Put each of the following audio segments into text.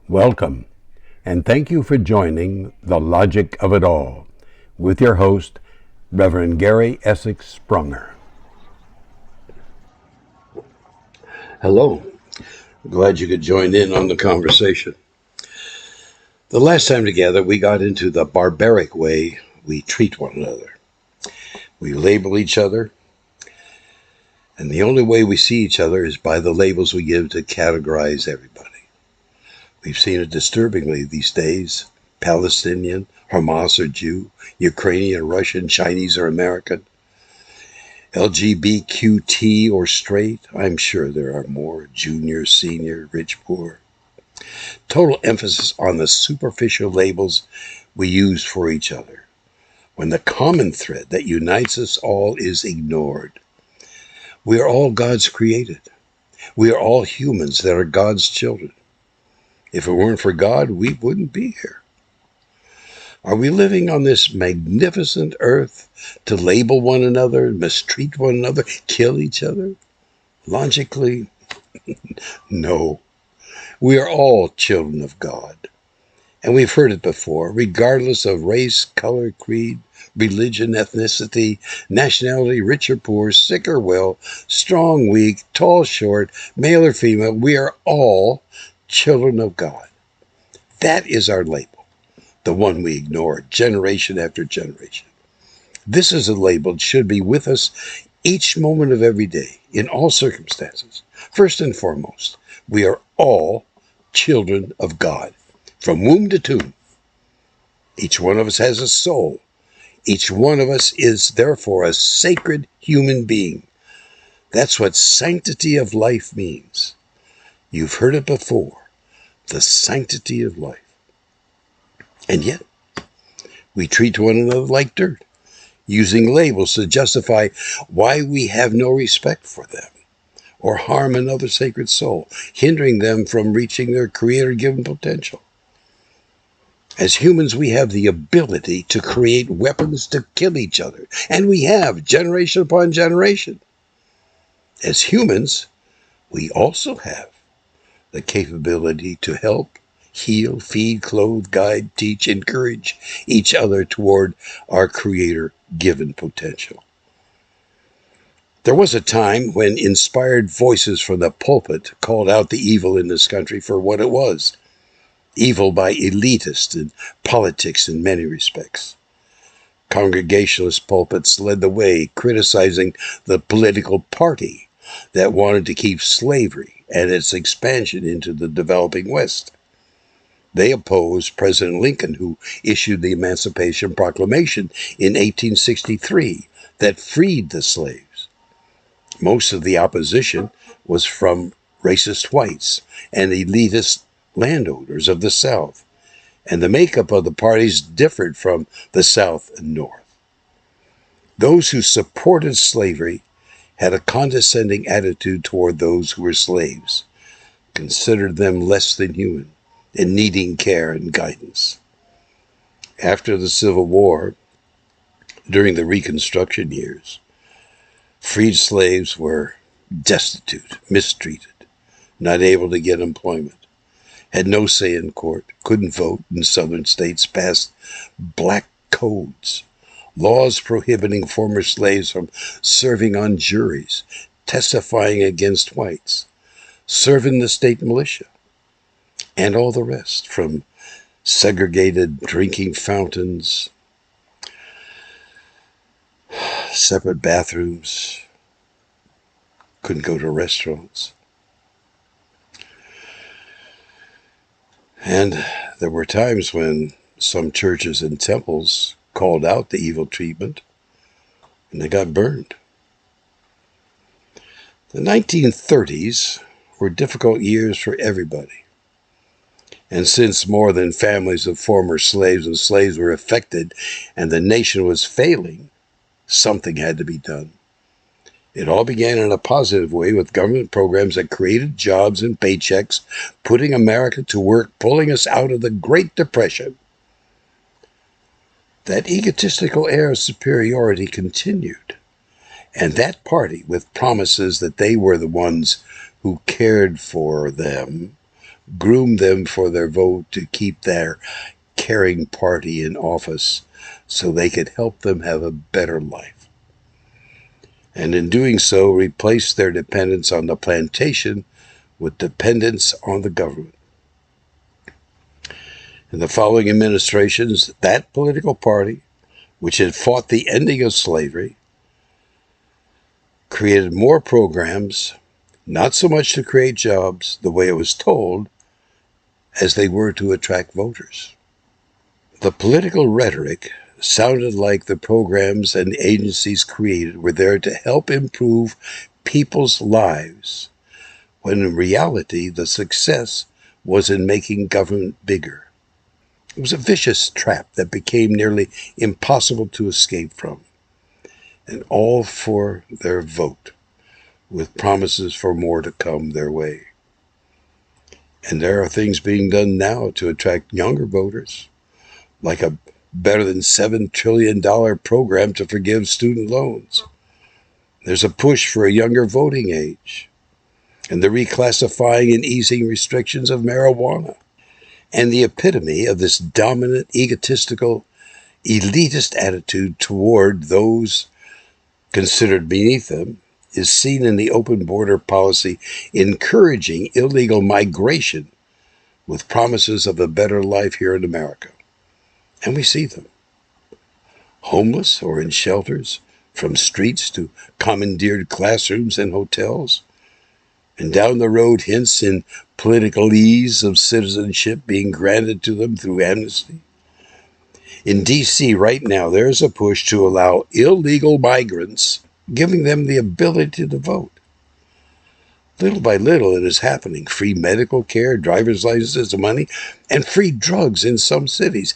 Welcome, and thank you for joining The Logic of It All with your host, Reverend Gary Essex Sprunger. Hello. Glad you could join in on the conversation. The last time together, we got into the barbaric way we treat one another. We label each other, and the only way we see each other is by the labels we give to categorize everybody. We've seen it disturbingly these days. Palestinian, Hamas or Jew, Ukrainian, Russian, Chinese or American, LGBTQ or straight. I'm sure there are more. Junior, senior, rich, poor. Total emphasis on the superficial labels we use for each other, when the common thread that unites us all is ignored. We are all God's created. We are all humans that are God's children. If it weren't for God, we wouldn't be here. Are we living on this magnificent earth to label one another, mistreat one another, kill each other? Logically, no. We are all children of God. And we've heard it before, regardless of race, color, creed, religion, ethnicity, nationality, rich or poor, sick or well, strong, weak, tall, short, male or female, we are all children of God. That is our label, the one we ignore generation after generation. This is a label that should be with us each moment of every day, in all circumstances. First and foremost, we are all children of God, from womb to tomb. Each one of us has a soul. Each one of us is therefore a sacred human being. That's what sanctity of life means. You've heard it before, the sanctity of life. And yet, we treat one another like dirt, using labels to justify why we have no respect for them, or harm another sacred soul, hindering them from reaching their Creator-given potential. As humans, we have the ability to create weapons to kill each other, and we have, generation upon generation. As humans, we also have the capability to help, heal, feed, clothe, guide, teach, encourage each other toward our Creator-given potential. There was a time when inspired voices from the pulpit called out the evil in this country for what it was. Evil by elitists and politics in many respects. Congregationalist pulpits led the way, criticizing the political party that wanted to keep slavery and its expansion into the developing West. They opposed President Lincoln, who issued the Emancipation Proclamation in 1863 that freed the slaves. Most of the opposition was from racist whites and elitist landowners of the South, and the makeup of the parties differed from the South and North. Those who supported slavery had a condescending attitude toward those who were slaves, considered them less than human and needing care and guidance. After the Civil War, during the Reconstruction years, freed slaves were destitute, mistreated, not able to get employment, had no say in court, couldn't vote in southern states, passed black codes, laws prohibiting former slaves from serving on juries, testifying against whites, serving the state militia, and all the rest, from segregated drinking fountains, separate bathrooms, couldn't go to restaurants. And there were times when some churches and temples called out the evil treatment, and they got burned. The 1930s were difficult years for everybody. And since more than families of former slaves and slaves were affected and the nation was failing, something had to be done. It all began in a positive way with government programs that created jobs and paychecks, putting America to work, pulling us out of the Great Depression. That egotistical air of superiority continued, and that party, with promises that they were the ones who cared for them, groom them for their vote to keep their caring party in office so they could help them have a better life. And in doing so, replace their dependence on the plantation with dependence on the government. In the following administrations, that political party, which had fought the ending of slavery, created more programs, not so much to create jobs the way it was told, as they were to attract voters. The political rhetoric sounded like the programs and agencies created were there to help improve people's lives, when in reality the success was in making government bigger. It was a vicious trap that became nearly impossible to escape from, and all for their vote, with promises for more to come their way. And there are things being done now to attract younger voters, like a better than $7 trillion program to forgive student loans. There's a push for a younger voting age, and the reclassifying and easing restrictions of marijuana. And the epitome of this dominant, egotistical, elitist attitude toward those considered beneath them is seen in the open border policy encouraging illegal migration with promises of a better life here in America. And we see them. Homeless or in shelters, from streets to commandeered classrooms and hotels. And down the road, hints in political ease of citizenship being granted to them through amnesty. In D.C. right now, there is a push to allow illegal migrants, giving them the ability to vote. Little by little, it is happening. Free medical care, driver's licenses, money, and free drugs in some cities.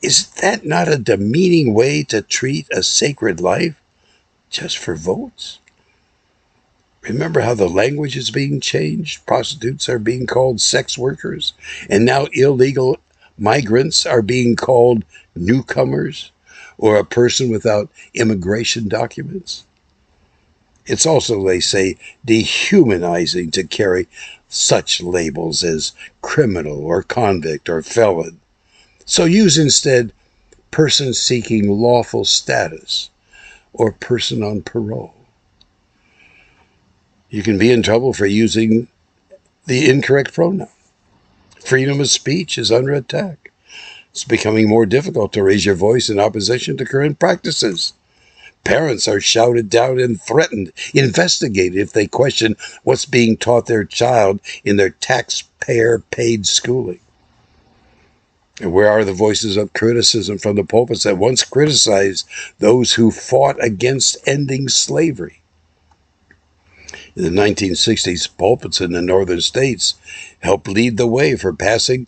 Is that not a demeaning way to treat a sacred life just for votes? Remember how the language is being changed? Prostitutes are being called sex workers, and now illegal migrants are being called newcomers or a person without immigration documents. It's also, they say, dehumanizing to carry such labels as criminal or convict or felon. So use instead person seeking lawful status or person on parole. You can be in trouble for using the incorrect pronoun. Freedom of speech is under attack. It's becoming more difficult to raise your voice in opposition to current practices. Parents are shouted down and threatened, investigated if they question what's being taught their child in their taxpayer-paid schooling. And where are the voices of criticism from the pulpits that once criticized those who fought against ending slavery? In the 1960s, pulpits in the northern states helped lead the way for passing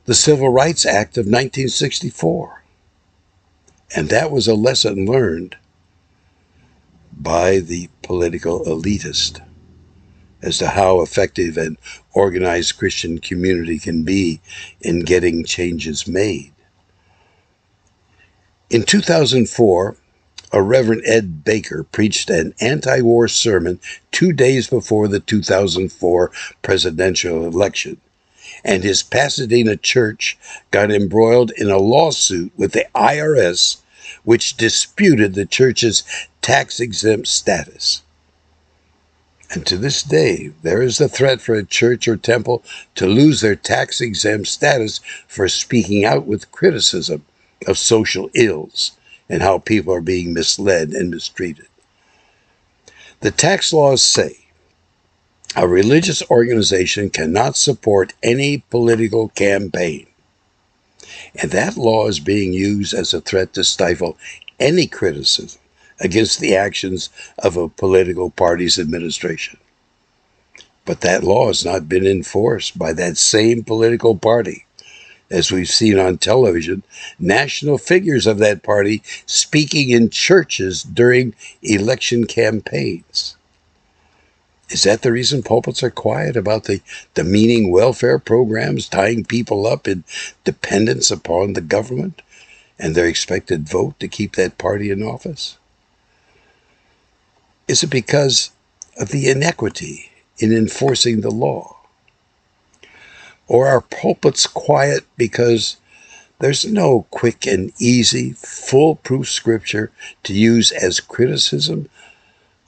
the Civil Rights Act of 1964. And that was a lesson learned by the political elitist as to how effective an organized Christian community can be in getting changes made. In 2004, a Reverend Ed Baker preached an anti-war sermon 2 days before the 2004 presidential election, and his Pasadena church got embroiled in a lawsuit with the IRS, which disputed the church's tax-exempt status. And to this day, there is the threat for a church or temple to lose their tax-exempt status for speaking out with criticism of social ills and how people are being misled and mistreated. The tax laws say a religious organization cannot support any political campaign, and that law is being used as a threat to stifle any criticism against the actions of a political party's administration. But that law has not been enforced by that same political party. As we've seen on television, national figures of that party speaking in churches during election campaigns. Is that the reason pulpits are quiet about the demeaning welfare programs tying people up in dependence upon the government and their expected vote to keep that party in office? Is it because of the inequity in enforcing the law? Or are pulpits quiet because there's no quick and easy, foolproof scripture to use as criticism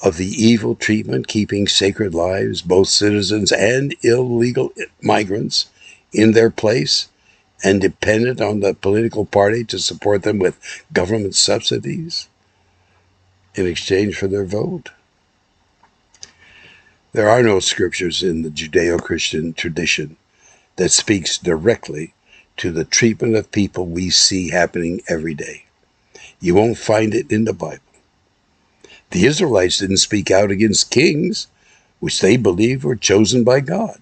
of the evil treatment keeping sacred lives, both citizens and illegal migrants, in their place and dependent on the political party to support them with government subsidies in exchange for their vote? There are no scriptures in the Judeo-Christian tradition that speaks directly to the treatment of people we see happening every day. You won't find it in the Bible. The Israelites didn't speak out against kings, which they believed were chosen by God.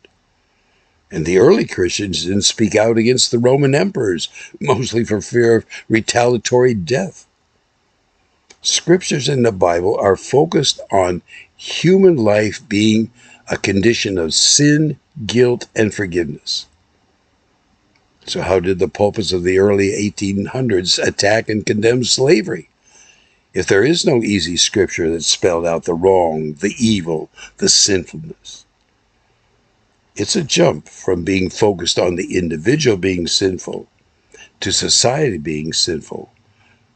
And the early Christians didn't speak out against the Roman emperors, mostly for fear of retaliatory death. Scriptures in the Bible are focused on human life being a condition of sin, guilt, and forgiveness. So how did the pulpits of the early 1800s attack and condemn slavery? If there is no easy scripture that spelled out the wrong, the evil, the sinfulness. It's a jump from being focused on the individual being sinful to society being sinful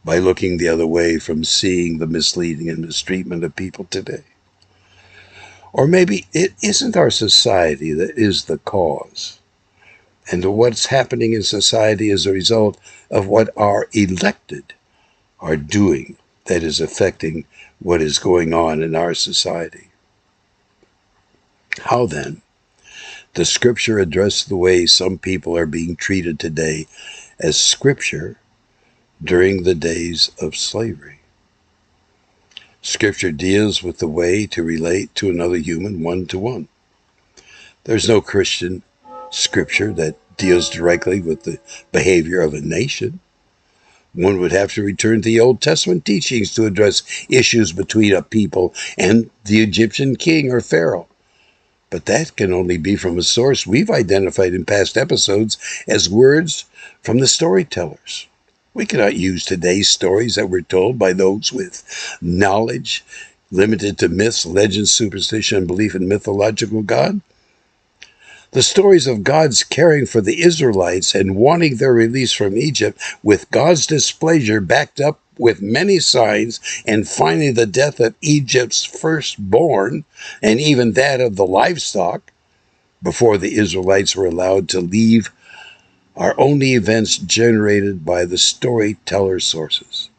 by looking the other way from seeing the misleading and mistreatment of people today. Or maybe it isn't our society that is the cause, and what's happening in society is a result of what our elected are doing that is affecting what is going on in our society. How then does Scripture address the way some people are being treated today as Scripture during the days of slavery? Scripture deals with the way to relate to another human one-to-one. There's no Christian Scripture that deals directly with the behavior of a nation. One would have to return to the Old Testament teachings to address issues between a people and the Egyptian king or pharaoh. But that can only be from a source we've identified in past episodes as words from the storytellers. We cannot use today's stories that were told by those with knowledge limited to myths, legends, superstition, and belief in mythological God. The stories of God's caring for the Israelites and wanting their release from Egypt, with God's displeasure backed up with many signs, and finally the death of Egypt's firstborn, and even that of the livestock, before the Israelites were allowed to leave, are only events generated by the storyteller sources.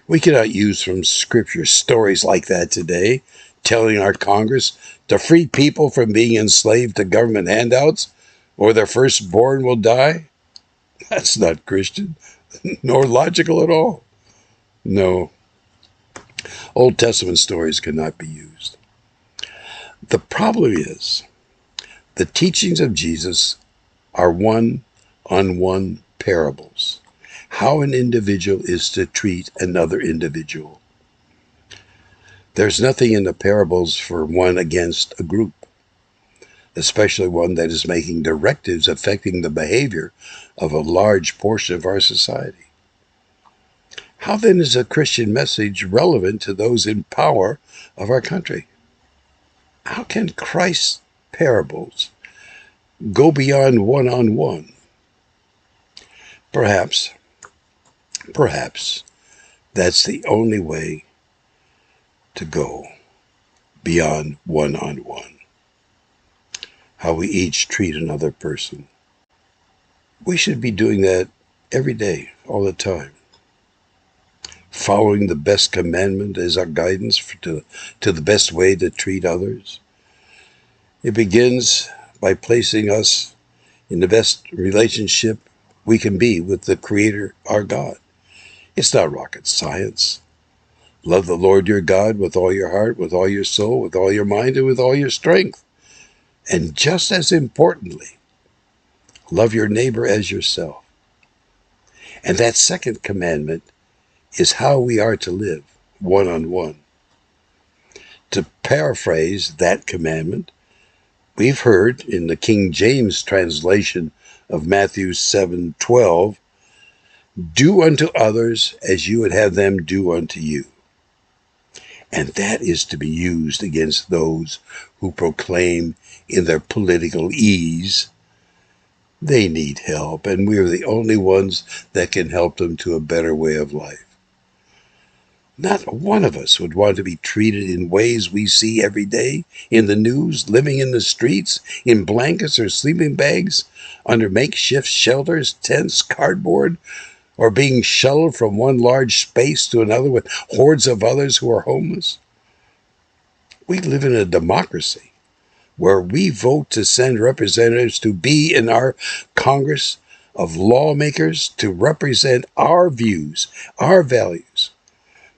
We cannot use from Scripture stories like that today, telling our Congress to free people from being enslaved to government handouts, or their firstborn will die. That's not Christian, nor logical at all. No, Old Testament stories cannot be used. The problem is, the teachings of Jesus are one-on-one parables. How an individual is to treat another individual. There's nothing in the parables for one against a group, especially one that is making directives affecting the behavior of a large portion of our society. How then is a Christian message relevant to those in power of our country? How can Christ's parables go beyond one-on-one? Perhaps that's the only way to go beyond one-on-one. How we each treat another person. We should be doing that every day, all the time. Following the best commandment as our guidance to the best way to treat others. It begins by placing us in the best relationship we can be with the Creator, our God. It's not rocket science. Love the Lord your God with all your heart, with all your soul, with all your mind, and with all your strength. And just as importantly, love your neighbor as yourself. And that second commandment is how we are to live, one-on-one. To paraphrase that commandment, we've heard in the King James translation of Matthew 7:12, do unto others as you would have them do unto you. And that is to be used against those who proclaim in their political ease They need help, and we are the only ones that can help them to a better way of life. Not one of us would want to be treated in ways we see every day in the news, living in the streets, in blankets or sleeping bags, under makeshift shelters, tents, cardboard, or being shuttled from one large space to another with hordes of others who are homeless. We live in a democracy where we vote to send representatives to be in our Congress of lawmakers to represent our views, our values.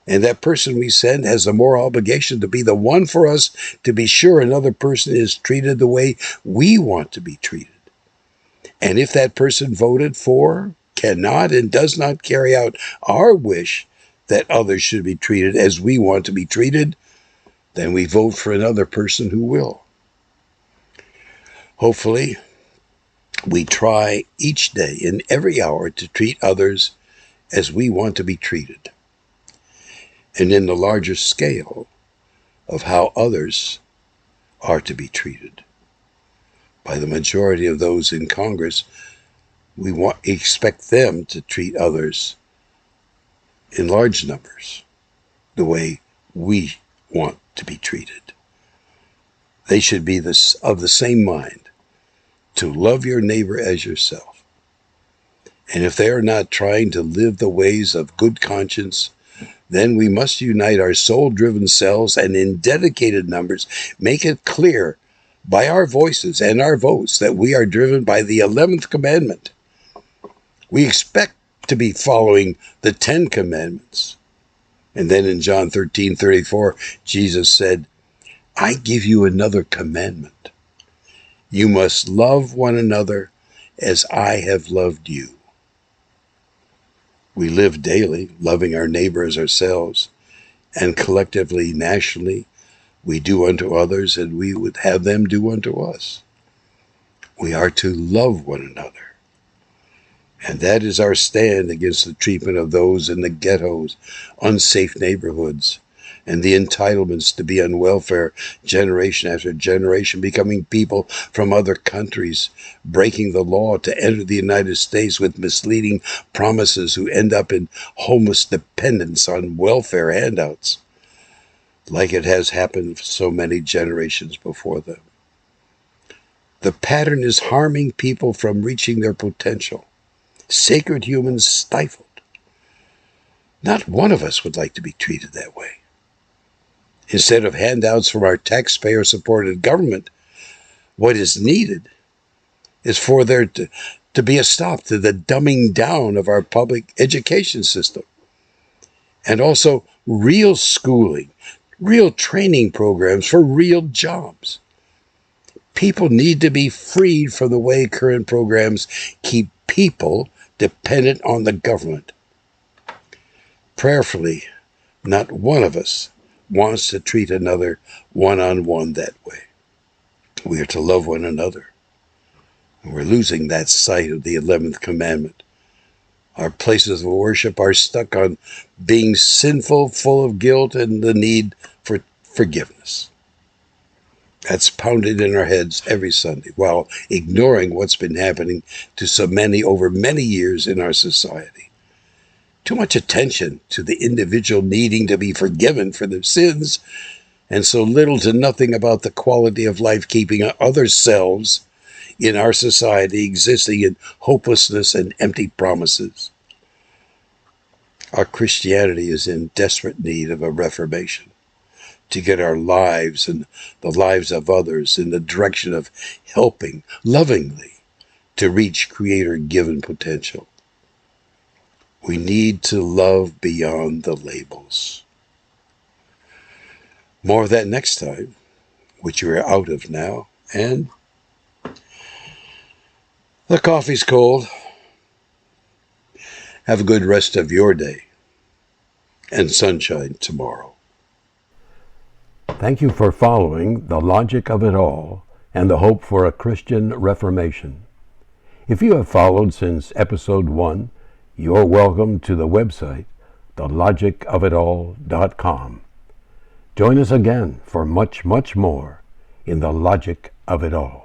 And that person we send has a moral obligation to be the one for us to be sure another person is treated the way we want to be treated. And if that person voted for, cannot, and does not carry out our wish that others should be treated as we want to be treated, then we vote for another person who will. Hopefully, we try each day and every hour to treat others as we want to be treated. And in the larger scale of how others are to be treated by the majority of those in Congress, we expect them to treat others in large numbers the way we want to be treated. They should be of the same mind to love your neighbor as yourself. And if they are not trying to live the ways of good conscience, then we must unite our soul-driven selves and in dedicated numbers make it clear by our voices and our votes that we are driven by the 11th commandment. We expect to be following the 10 commandments. And then in John 13:34, Jesus said, I give you another commandment. You must love one another as I have loved you. We live daily loving our neighbor as ourselves, and collectively, nationally, we do unto others and we would have them do unto us. We are to love one another. And that is our stand against the treatment of those in the ghettos, unsafe neighborhoods, and the entitlements to be on welfare generation after generation, becoming people from other countries, breaking the law to enter the United States with misleading promises who end up in homeless dependence on welfare handouts, like it has happened so many generations before them. The pattern is harming people from reaching their potential. Sacred humans stifled. Not one of us would like to be treated that way. Instead of handouts from our taxpayer-supported government, what is needed is for there to be a stop to the dumbing down of our public education system. And also real schooling, real training programs for real jobs. People need to be freed from the way current programs keep people dependent on the government. Prayerfully, not one of us wants to treat another one-on-one that way. We are to love one another. And we're losing that sight of the 11th commandment. Our places of worship are stuck on being sinful, full of guilt, and the need for forgiveness. That's pounded in our heads every Sunday, while ignoring what's been happening to so many over many years in our society. Too much attention to the individual needing to be forgiven for their sins, and so little to nothing about the quality of life keeping other selves in our society existing in hopelessness and empty promises. Our Christianity is in desperate need of a reformation to get our lives and the lives of others in the direction of helping lovingly to reach Creator-given potential. We need to love beyond the labels. More of that next time, which you are out of now, and the coffee's cold. Have a good rest of your day, and sunshine tomorrow. Thank you for following The Logic of It All and the Hope for a Christian Reformation. If you have followed since episode 1, you're welcome to the website, thelogicofitall.com. Join us again for much, much more in The Logic of It All.